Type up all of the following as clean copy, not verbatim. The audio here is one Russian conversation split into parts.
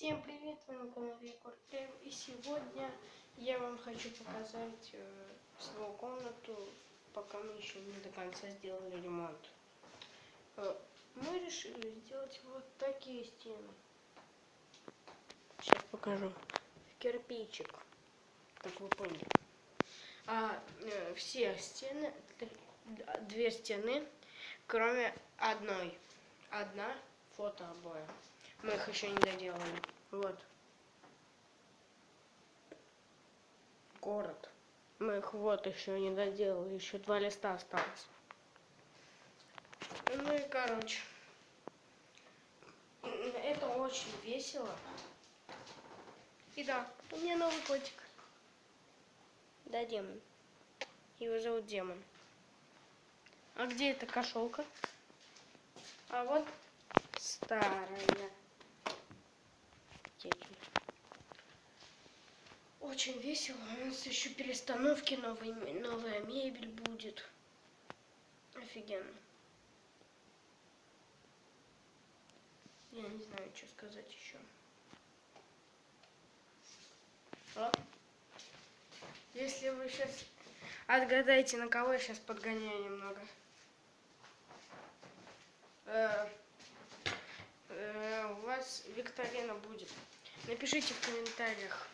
Всем привет, вы на канале Егор Прем, и сегодня я вам хочу показать свою комнату, пока мы еще не до конца сделали ремонт. Мы решили сделать вот такие стены. Сейчас покажу. Кирпичик, как вы поняли. Все стены, две стены, кроме одной. Одна фотообоя. Мы их еще не доделали. Вот. Город. Мы их вот еще не доделали. Еще 2 листа осталось. Ну и короче. Это очень весело. И да, у меня новый котик. Да, Демон. Его зовут Демон. А где эта кошелка? А вот старая. Очень весело. У нас еще перестановки, новая мебель будет. Офигенно. Я не знаю, что сказать еще. Если вы сейчас отгадаете, на кого я сейчас подгоняю немного. У вас викторина будет. Напишите в комментариях,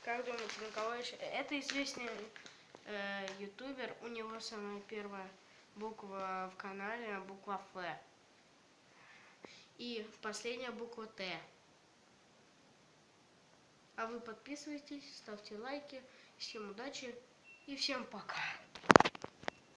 как думаете, на кого я сейчас... Это известный ютубер, у него самая первая буква в канале, буква Ф. И последняя буква Т. А вы подписывайтесь, ставьте лайки. Всем удачи и всем пока.